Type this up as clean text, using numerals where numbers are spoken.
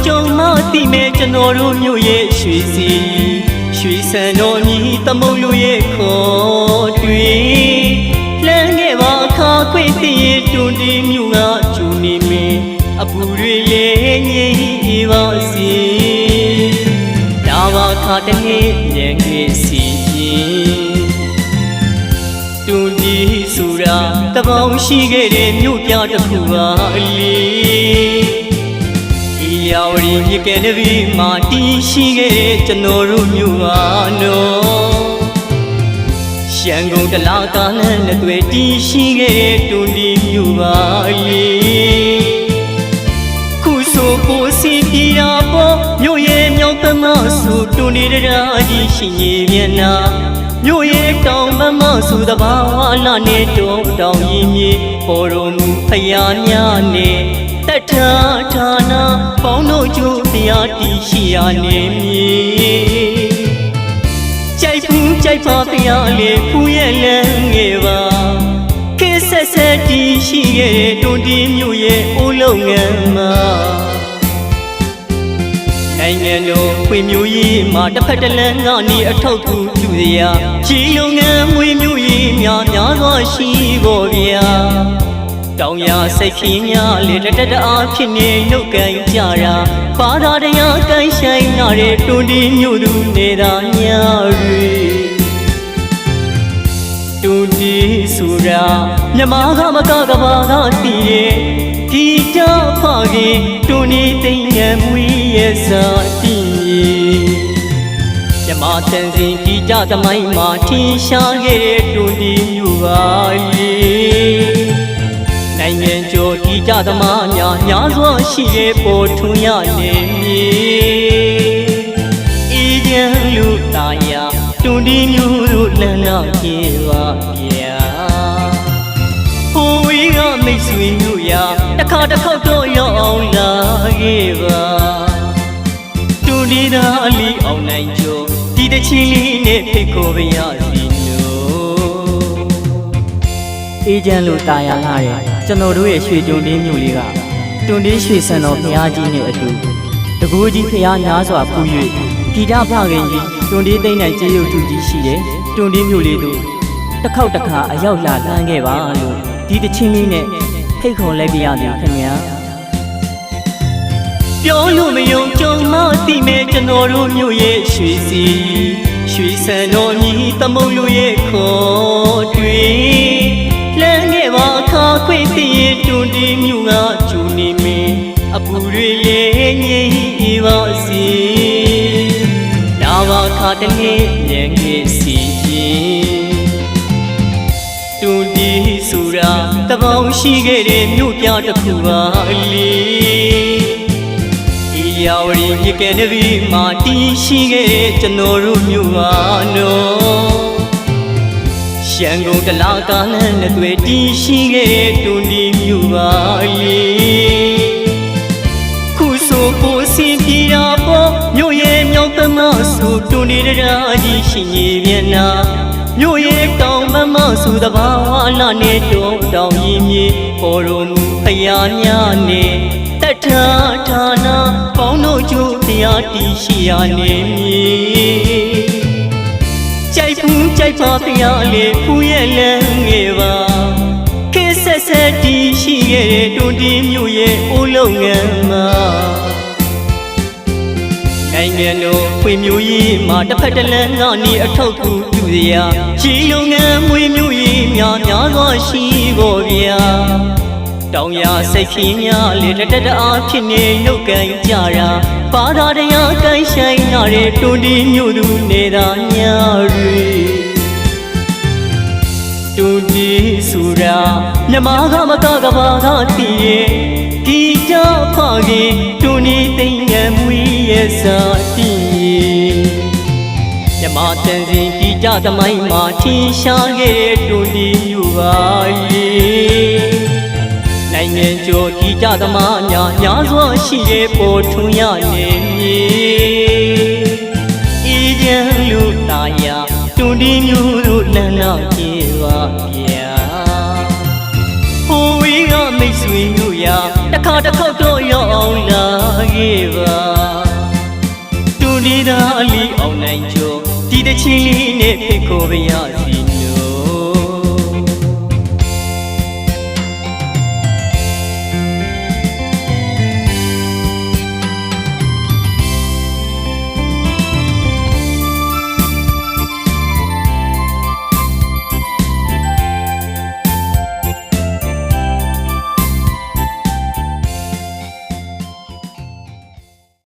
ကြုံမှသိမဲ့ကျွန်တော်တို့မြို့ရဲ့ရွှေစီရွှေစံတော်မြည်သမုတ်လူရဲ့ခေါ်တွေ့လမ်းခဲ့ပါခါခွေသိရတွန်တီမြို့ကကျူနေမင်းအပူတွေရဲ့ငြိမ်ပါစီဒါပါခါတနေ့ညံခဲ့စီတွန်တီဆိုတာတပေါင်းရှိခဲ့တဲ့မြို့ပြတစ်ခုပါလေယာဝရီမြကဲနဗီမာတီရှိခဲ့တဲ့ကျွန်တော်တို့မြို့ပါနော်ရှမ်းကုန်တလားကားနဲ့လက်တွေတီရှိခဲ့တဲ့တွန်တီမြို့ပါလေခုဆိုကိုစီတီရာပေါ်မြို့ရဲ့မြောက်ဘက်မှဆိုတွန်တီတရားကြီးရှိနေပြန်နာမြို့ရဲ့တောင်ဘက်မှဆိုတဘာဝလာနဲ့တုံးတောင်ကြီးမြေပေါ်တော်မူဖယားများနဲ့တထာဌာနပေါင်းတို့ကျိုးတရားတီရှိရနေမည်ကြိုက်ဘူးကြိုက်ပါဖယားလေဖူးရဲ့လမ်းငယ်ပါခေဆက်ဆက်တီရှိရဲ့တွန်တီမြို့ရဲ့အိုးလုံးငန်းမှာနိုင်ငံတော်ဖွံ့ဖြိုးရေးမှာတစ်ဖက်တစ်လမ်းကနေအထောက်အကူပြုရာရှိလုံငန်းမွေမျိုးရေးများစွာရှိပေါ်ဗျာတောင်ရစိတ်ခင်းများလေတတအားဖြစ်နေနှုတ်ကန်ကြတာပါတာတရားကန်ဆိုင်နာတဲ့တွန်တီမြို့သူနေတာညာတွေတွန်တီဆိုတာမြမကမကကဘာကတည်ရဲ့ဒီတာဖခင်တွန်တီသိငယ်မွေရဲ့စာတည်မြမတန်စင်ဒီတာသမိုင်းမှာထင်ရှားခဲ့တဲ့တွန်တီမြို့ပါလေနိုင်ငံကျော်ဒီကြသမားများစွာရှိတဲ့ပေါ်ထွန်းရနေမည်အေးချမ်းလူသားရတွန်တီမျိုးတို့လမ်းနာပြေပါဗျာဟိုဝေးကမိတ်ဆွေတို့ရတစ်ခါတစ်ခေါက်တော့ရောက်အောင်လာခဲ့ပါတွန်တီသားအလီအောင်နိုင်ကျော်ဒီတချင်းလေးနဲ့ဖိတ်ခေါ်ပါရစီလို့အေးချမ်းလူသားရလာတဲ့ကျွန်တော်တို့ရဲ့ရွှေတွန်တီမြို့လေးကတွန်တီရွှေစံတော်ဘုရားကြီးနဲ့အတူတကူကြီးဘုရားများစွာဖူး၍ဂီတဖခင်ကြီးတွန်တီသိမ့်နိုင်ကျေးရုပ်ထုကြီးရှိတဲ့တွန်တီမြို့လေးတို့တစ်ခေါက်တစ်ခါအရောက်လာလှမ်းခဲ့ပါလို့ဒီတချင်းလေးနဲ့ဖိတ်ခေါ်လိုက်ပြရသည်ခင်ဗျာပြောလို့မယုံကြုံမှသိမဲ့ကျွန်တော်တို့မြို့ရဲ့ရွှေစီရွှေစံတော်မြည်သမုတ်လူရဲ့ခေါ်တွေ့လမ်းခဲ့ပါခါခွေသိရတွန်တီမြို့ကကျူနေမင်းအပူတွေရဲ့ငြိမ်ပါစီဒါပါခါတနေ့ညံခဲ့စီတွန်တီဆိုတာတပေါင်းရှိခဲ့တဲ့မြို့ပြတစ်ခုပါလေယာဝရီမြကဲနဗီမာတီရှိခဲ့တဲ့ကျွန်တော်တို့မြို့ပါနော်ရှမ်းကုန်တလားကားနဲ့လက်တွေတီရှိခဲ့တဲ့တွန်တီမြို့ပါလေခုဆိုကိုစီပြေတာပေါ်မြို့ရဲ့မြောက်ဘက်မှဆိုတွန်တီတရားကြီးရှိနေပြန်နာမြို့ရဲ့တောင်ဘက်မှဆိုတဘာဝလာနဲ့တုံးတောင်ကြီးမြေပေါ်တော်မူဖယားများနဲ့တထာဌာနပေါင်းတို့ကျိုးတရားတီရှိရနေမည်ကြိုက်ဘူးကြိုက်ပါဖယားလေဖူးရဲ့လမ်းငယ်ပါခေဆက်ဆက်တီရှိခဲ့တဲ့တွန်တီမြို့ရဲ့အိုးလုံးငန်းမှာနိုင်ငံတော်ဖွံ့ဖြိုးရေးမှာတစ်ဖက်တစ်လမ်းကနေအထောက်အကူပြုရာရှိလုံငန်းမွေမျိုးရေးများစွာရှိပေါ်ဗျာတောင်ရစိတ်ခင်းများလေတအားဖြစ်နေနှုတ်ကန်ကြတာပါတာတရားကန်ဆိုင်နာတဲ့တွန်တီမြို့သူနေတာညာတွေတွန်တီဆိုတာမြမကမကကဘာကတည်ရဲ့ဒီတာဖခင်တွန်တီသိမ့်ငယ်မွေရဲ့စာတည်မြမတန်စင်ဒီတာသမိုင်းမှာထင်ရှားခဲ့တဲ့တွန်တီမြို့ပါလေနိုင်ငံကျော်ဒီကြသမားများစွာရှိတဲ့ပေါ်ထွန်းရနေမည်အေးချမ်းလူသားရတွန်တီမျိုးတို့လမ်းနာပြေပါဗျာဟိုဝေးကမိတ်ဆွေတို့ရတစ်ခါတစ်ခေါက်တော့ရောက်အောင်လာခဲ့ပါ နိုင်ကျော်ဒီတချင်းလေးနဲ့ဖိတ်ခေါ်ပါရ